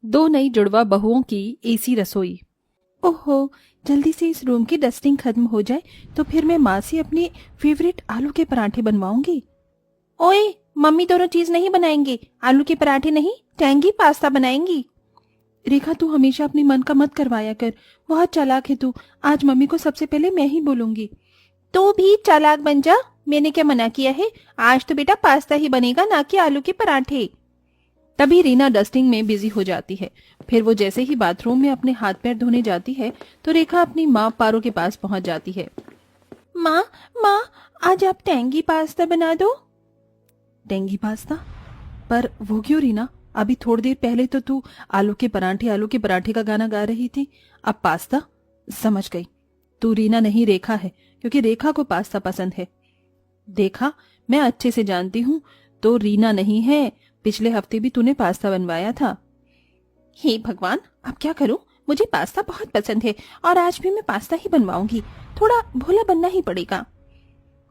दो नई जुड़वा बहुओं की एसी रसोई। ओहो, जल्दी से इस रूम की डस्टिंग खत्म हो जाए तो फिर मैं माँ से अपने फेवरेट आलू के पराठे बनवाऊंगी। ओए, मम्मी दोनों चीज नहीं बनाएंगे, आलू के पराठे नहीं, टैंगी पास्ता बनाएंगी। रेखा, तू हमेशा अपनी मन का मत करवाया कर, बहुत चालाक है तू। आज मम्मी को सबसे पहले मैं ही बोलूंगी। तू भी चालाक बन जा, मैंने क्या मना किया है। आज तो बेटा पास्ता ही बनेगा, ना कि आलू के पराठे। तभी रीना डस्टिंग में बिजी हो जाती है। फिर वो जैसे ही बाथरूम में अपने हाथ पैर धोने जाती है तो रेखा अपनी माँ पारो के पास पहुंच जाती है। माँ, माँ, आज आप टेंगी पास्ता बना दो। Tangy pasta? पर वो क्यों रीना? अभी थोड़ी देर पहले तो तू आलू के पराठे का गाना गा रही थी, अब पास्ता? समझ गई, तू रीना नहीं रेखा है, क्योंकि रेखा को पास्ता पसंद है। देखा, मैं अच्छे से जानती हूँ, तो रीना नहीं है। पिछले हफ्ते भी तूने पास्ता बनवाया था। हे भगवान, अब क्या करूं? मुझे पास्ता बहुत पसंद है और आज भी मैं पास्ता ही बनवाऊंगी। थोड़ा भोला बनना ही पड़ेगा।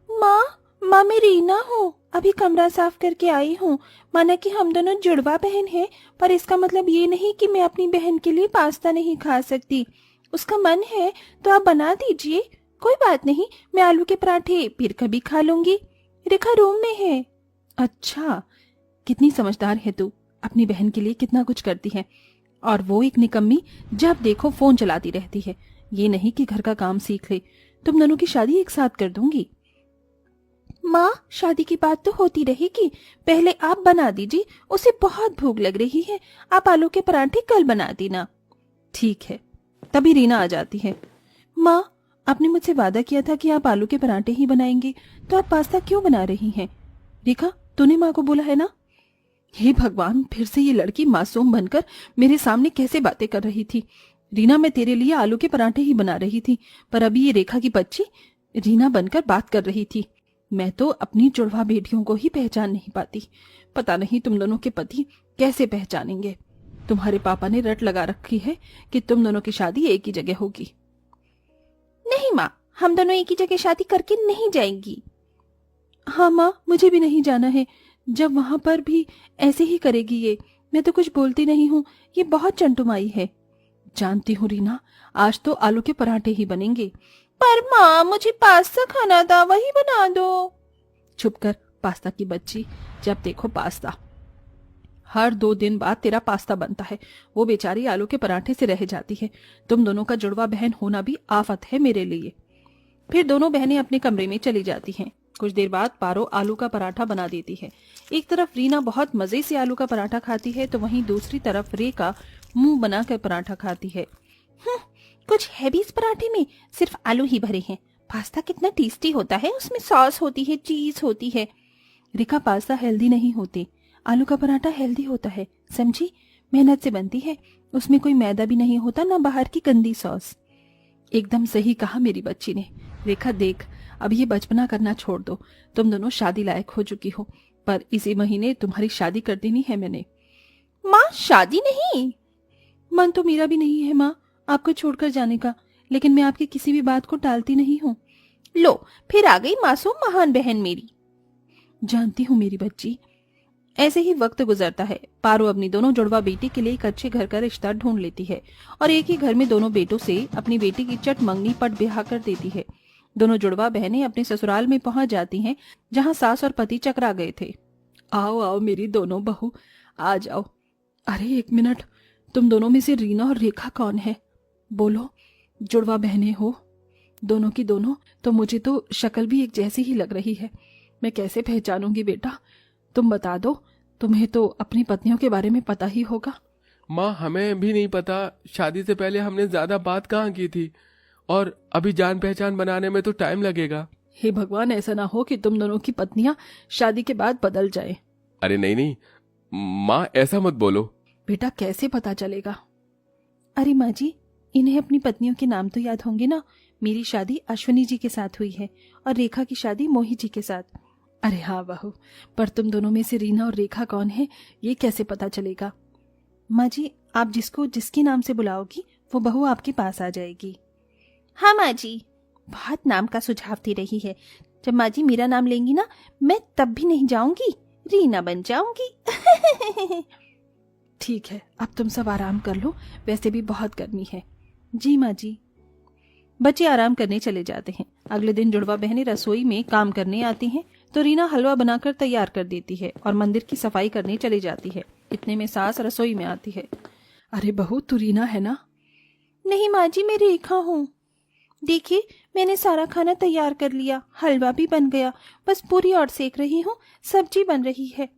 माँ, माँ मैं रीना हूँ, अभी कमरा साफ करके आई हूँ। माना कि हम दोनों जुड़वा बहन हैं, पर इसका मतलब ये नहीं कि मैं अपनी बहन के लिए पास्ता नहीं खा सकती। उसका मन है तो आप बना दीजिए, कोई बात नहीं, मैं आलू के पराठे फिर कभी खा लूंगी। रेखा रूम में है। अच्छा, कितनी समझदार है तू, अपनी बहन के लिए कितना कुछ करती है। और वो एक निकम्मी, जब देखो फोन चलाती रहती है। ये नहीं कि घर का काम सीख ले। तुम दोनों की शादी एक साथ कर दूंगी। माँ, शादी की बात तो होती रहेगी, पहले आप बना दीजिए, उसे बहुत भूख लग रही है। आप आलू के पराठे कल बना देना। ठीक है। तभी रीना आ जाती है। माँ, आपने मुझसे वादा किया था कि आप आलू के पराठे ही बनाएंगे, तो आप पास्ता क्यों बना रही हैं? रेखा, तूने माँ को बोला है ना? हे भगवान, फिर से ये लड़की मासूम बनकर मेरे सामने कैसे बातें कर रही थी। रीना, मैं तेरे लिए आलू के पराठे ही बना रही थी, पर अभी ये रेखा की बच्ची रीना बनकर बात कर रही थी। मैं तो अपनी जुड़वा बेटियों को ही पहचान नहीं पाती। पता नहीं तुम दोनों के पति कैसे पहचानेंगे। तुम्हारे पापा ने रट लगा रखी है कि तुम दोनों की शादी एक ही जगह होगी। नहीं माँ, हम दोनों एक ही जगह शादी करके नहीं जाएंगी। हाँ माँ, मुझे भी नहीं जाना है। जब वहां पर भी ऐसे ही करेगी ये, मैं तो कुछ बोलती नहीं हूँ। ये बहुत चंटुमाई है। जानती हूँ रीना, आज तो आलू के पराठे ही बनेंगे। पर माँ, मुझे पास्ता खाना था, वही बना दो। चुप कर, पास्ता की बच्ची, जब देखो पास्ता। हर 2 दिन बाद तेरा पास्ता बनता है, वो बेचारी आलू के पराठे से रह जाती है। तुम दोनों का जुड़वा बहन होना भी आफत है मेरे लिए। फिर दोनों बहनें अपने कमरे में चली जाती हैं। कुछ देर बाद पारो आलू का पराठा बना देती है। एक तरफ रीना बहुत मजे से आलू का पराठा खाती है, तो वहीं दूसरी तरफ रेखा मुंह बनाकर पराठा खाती है। कुछ है भी इस पराठे में, सिर्फ आलू ही भरे हैं। पास्ता कितना टेस्टी होता है, उसमें सॉस होती है, चीज होती है। रेखा, पास्ता हेल्दी नहीं होते, आलू का पराठा हेल्दी होता है, समझी? मेहनत से बनती है, उसमें कोई मैदा भी नहीं होता, ना बाहर की गंदी सॉस। एकदम सही कहा मेरी बच्ची ने। रेखा देख, अब ये बचपना करना छोड़ दो। तुम दोनों शादी लायक हो चुकी हो, पर इसी महीने तुम्हारी शादी कर देनी है मैंने। माँ, शादी नहीं। मन तो मेरा भी नहीं है माँ आपको छोड़कर जाने का, लेकिन मैं आपकी किसी भी बात को टालती नहीं हूँ। लो, फिर आ गई मासूम महान बहन मेरी। जानती हूँ मेरी बच्ची। ऐसे ही वक्त गुजरता है। पारो अपनी दोनों जुड़वा बेटी के लिए एक अच्छे घर का रिश्ता ढूंढ लेती है और एक ही घर में दोनों बेटों से अपनी बेटी की चट मंगनी पट ब्याह कर देती है। दोनों जुड़वा बहनें अपने ससुराल में पहुंच जाती हैं, जहां सास और पति चकरा गए थे। आओ आओ मेरी दोनों बहू, आ जाओ। अरे एक मिनट, तुम दोनों में से रीना और रेखा कौन है? बोलो, जुड़वा बहनें हो दोनों की दोनों, तो मुझे तो शक्ल भी एक जैसी ही लग रही है। मैं कैसे पहचानूंगी बेटा, तुम बता दो। तुम्हें तो अपनी पत्नियों के बारे में पता ही होगा। माँ, हमें भी नहीं पता। शादी से पहले हमने ज्यादा बात कहाँ की थी, और अभी जान पहचान बनाने में तो टाइम लगेगा। हे भगवान, ऐसा ना हो कि तुम दोनों की पत्नियां शादी के बाद बदल जाए। अरे नहीं नहीं माँ, ऐसा मत बोलो। बेटा, कैसे पता चलेगा? अरे माँ जी, इन्हें अपनी पत्नियों के नाम तो याद होंगे ना। मेरी शादी अश्विनी जी के साथ हुई है और रेखा की शादी मोही जी के साथ। अरे हाँ बहू, पर तुम दोनों में से रीना और रेखा कौन है, ये कैसे पता चलेगा? माँ जी, आप जिसको जिसके नाम से बुलाओगी वो बहू आपके पास आ जाएगी। हाँ माँ जी, बहुत नाम का सुझाव दे रही है। जब माँ जी मेरा नाम लेंगी ना, मैं तब भी नहीं जाऊंगी, रीना बन जाऊंगी। ठीक है, अब तुम सब आराम कर लो, वैसे भी बहुत गर्मी है। जी माँ जी। बच्चे आराम करने चले जाते हैं। अगले दिन जुड़वा बहनें रसोई में काम करने आती हैं तो रीना हलवा बनाकर तैयार कर देती है और मंदिर की सफाई करने चली जाती है। इतने में सास रसोई में आती है। अरे बहू, तू रीना है ना? नहीं माँ जी, मैं रेखा हूँ। देखिए, मैंने सारा खाना तैयार कर लिया, हलवा भी बन गया, बस पूरी और सेक रही हूँ, सब्जी बन रही है।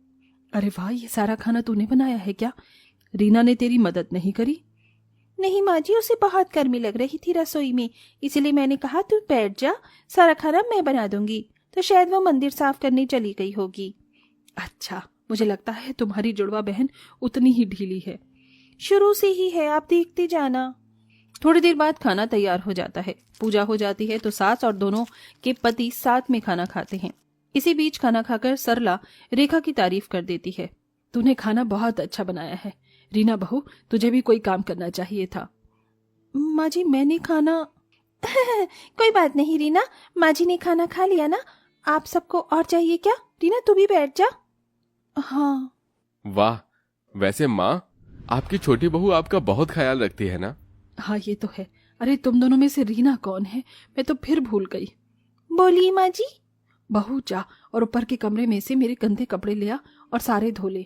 अरे वाह, ये सारा खाना तूने बनाया है क्या? रीना ने तेरी मदद नहीं करी? नहीं माँ जी, उसे बहुत गर्मी लग रही थी रसोई में, इसलिए मैंने कहा तू बैठ जा, सारा खाना मैं बना दूंगी। तो शायद वो मंदिर साफ करने चली गई होगी। अच्छा, मुझे लगता है तुम्हारी जुड़वा बहन उतनी ही ढीली है। शुरू से ही है, आप देखते जाना। थोड़ी देर बाद खाना तैयार हो जाता है। पूजा हो जाती है तो सास और दोनों के पति साथ में खाना खाते हैं। इसी बीच खाना खाकर सरला रेखा की तारीफ कर देती है। तूने खाना बहुत अच्छा बनाया है। रीना बहू, तुझे भी कोई काम करना चाहिए था। माँ जी, मैंने खाना कोई बात नहीं रीना, माँ जी ने खाना खा लिया ना, आप सबको और चाहिए क्या? रीना तू भी बैठ जा। हाँ। वाह, वैसे माँ, आपकी छोटी बहू आपका बहुत ख्याल रखती है ना? हाँ, ये तो है। अरे तुम दोनों में से रीना कौन है? मैं तो फिर भूल गई। बोलिए माँ जी। बहू जा और ऊपर के कमरे में से मेरे गंदे कपड़े ले आ और सारे धो ले।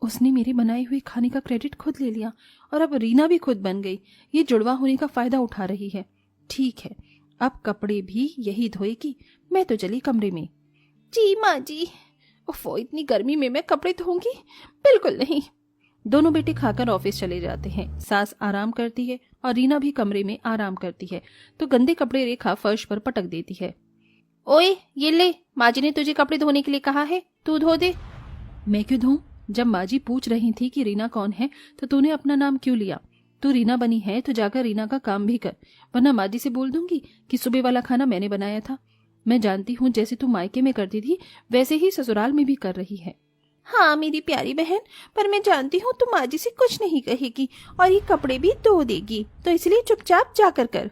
उसने मेरी बनाई हुई खाने का क्रेडिट खुद ले लिया और अब रीना भी खुद बन गई। ये जुड़वा होने का फायदा उठा रही है। ठीक है, अब कपड़े भी यही धोएगी, मैं तो चली कमरे में। जी माँ जी। ओफो, इतनी गर्मी में मैं कपड़े धोऊंगी? बिल्कुल नहीं। दोनों बेटे खाकर ऑफिस चले जाते हैं। सास आराम करती है और रीना भी कमरे में आराम करती है तो गंदे कपड़े रेखा फर्श पर पटक देती है। ओए, ये ले, माँ जी ने तुझे कपड़े धोने के लिए कहा है, तू धो दे। मैं क्यों धोऊं? जब माँ जी पूछ रही थी कि रीना कौन है तो तूने अपना नाम क्यों लिया? तू रीना बनी है तो जाकर रीना का काम भी कर, वरना माँ जी से बोल दूंगी कि सुबह वाला खाना मैंने बनाया था। मैं जानती हूँ जैसे तू मायके में करती थी वैसे ही ससुराल में भी कर रही है। हाँ मेरी प्यारी बहन, पर मैं जानती हूँ तू माँ जी से कुछ नहीं कहेगी और ये कपड़े भी धो देगी, तो इसलिए चुपचाप जाकर कर।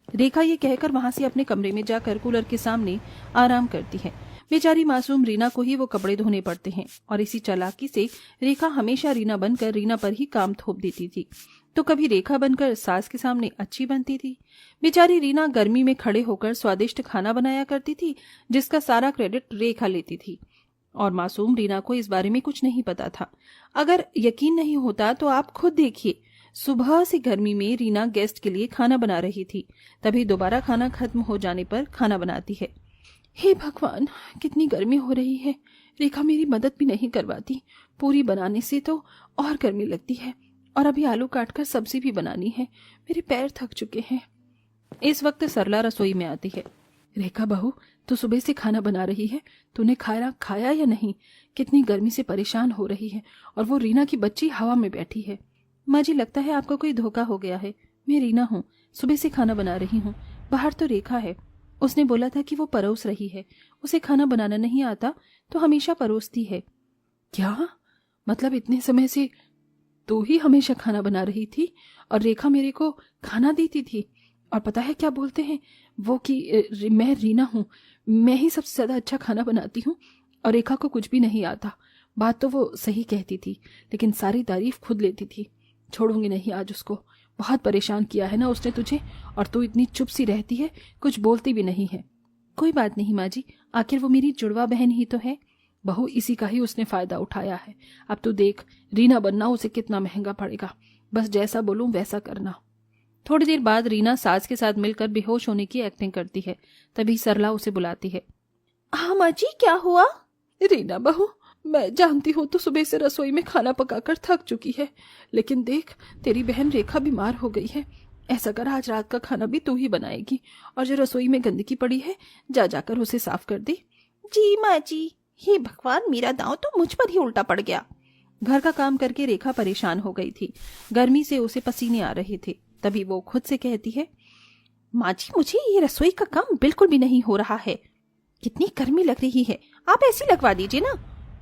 रेखा ये कहकर वहां से अपने कमरे में जाकर कूलर के सामने आराम करती है। बेचारी मासूम रीना को ही वो कपड़े धोने पड़ते हैं और इसी चालाकी से रेखा हमेशा रीना बनकर रीना पर ही काम थोप देती थी, तो कभी रेखा बनकर सास के सामने अच्छी बनती थी। बेचारी रीना गर्मी में खड़े होकर स्वादिष्ट खाना बनाया करती थी जिसका सारा क्रेडिट रेखा लेती थी और मासूम रीना को इस बारे में कुछ नहीं पता था। अगर यकीन नहीं होता तो आप खुद देखिए, सुबह से गर्मी में रीना गेस्ट के लिए खाना बना रही थी, तभी दोबारा खाना खत्म हो जाने पर खाना बनाती है। हे भगवान, कितनी गर्मी हो रही है। रेखा मेरी मदद भी नहीं करवाती, पूरी बनाने से तो और गर्मी लगती है और अभी आलू काटकर सब्जी भी बनानी है, मेरे पैर थक चुके हैं। इस वक्त सरला रसोई में आती है। रेखा बहू, तू सुबह से खाना बना रही है, तूने खाया या नहीं? कितनी गर्मी से परेशान हो रही है और वो रीना की बच्ची हवा में बैठी है। माँ जी, लगता है आपको कोई धोखा हो गया है। मैं रीना हूँ, सुबह से खाना बना रही हूँ। बाहर तो रेखा है, उसने बोला था कि वो परोस रही है, उसे खाना बनाना नहीं आता तो हमेशा परोसती है। क्या मतलब, इतने समय से तू ही हमेशा खाना बना रही थी और रेखा मेरे को खाना देती थी? और पता है क्या बोलते हैं वो कि मैं रीना हूँ, मैं ही सबसे ज्यादा अच्छा खाना बनाती हूँ और रेखा को कुछ भी नहीं आता। बात तो वो सही कहती थी, लेकिन सारी तारीफ खुद लेती थी। छोड़ूंगी नहीं आज उसको, बहुत परेशान किया है ना उसने तुझे, और तू इतनी चुप सी रहती है, कुछ बोलती भी नहीं है। कोई बात नहीं माँ जी, आखिर वो मेरी जुड़वा बहन ही तो है। बहू, इसी का ही उसने फायदा उठाया है। अब तू देख, रीना बनना उसे कितना महंगा पड़ेगा, बस जैसा बोलूं वैसा करना। थोड़ी देर बाद रीना सास के साथ मिलकर बेहोश होने की एक्टिंग करती है। तभी सरला उसे बुलाती है। हाँ माँ जी, क्या हुआ? रीना बहू, मैं जानती हूँ तो सुबह से रसोई में खाना पकाकर थक चुकी है, लेकिन देख, तेरी बहन रेखा बीमार हो गई है। ऐसा कर, आज रात का खाना भी तू ही बनाएगी और जो रसोई में गंदगी पड़ी है जाकर उसे साफ कर दे। जी माँ जी। हे भगवान, मेरा दांव तो मुझ पर ही उल्टा पड़ गया। घर का काम करके रेखा परेशान हो गई थी, गर्मी से उसे पसीने आ रहे थे। तभी वो खुद से कहती है, माँ जी, मुझे ये रसोई का काम बिल्कुल भी नहीं हो रहा है। कितनी गर्मी लग रही है, आप ऐसी लगवा दीजिए ना।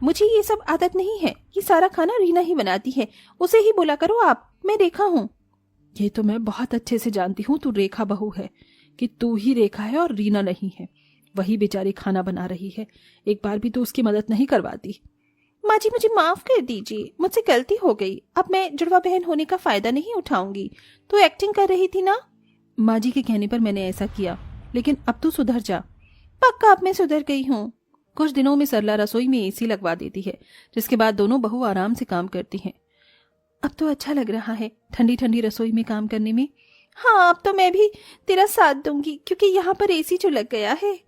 मुझे ये सब आदत नहीं है, ये सारा खाना रीना ही बनाती है, उसे ही बोला करो आप, मैं रेखा हूँ। ये तो मैं बहुत अच्छे से जानती हूँ तू रेखा बहू है, कि तू ही रेखा है और रीना नहीं है। वही बेचारी खाना बना रही है, एक बार भी तो उसकी मदद नहीं करवाती। माँ जी मुझे माफ कर दीजिए, मुझसे गलती हो गई। अब मैं जुड़वा बहन होने का फायदा नहीं उठाऊंगी। तू एक्टिंग कर रही थी ना। माँ जी के कहने पर मैंने ऐसा किया, लेकिन अब तू सुधर जा। पक्का अब मैं सुधर गई हूँ। कुछ दिनों में सरला रसोई में एसी लगवा देती है, जिसके बाद दोनों बहू आराम से काम करती हैं। अब तो अच्छा लग रहा है ठंडी ठंडी रसोई में काम करने में। हाँ, अब तो मैं भी तेरा साथ दूंगी, क्योंकि यहाँ पर एसी जो लग गया है।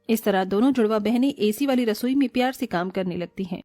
इस तरह दोनों जुड़वा बहनें एसी वाली रसोई में प्यार से काम करने लगती हैं।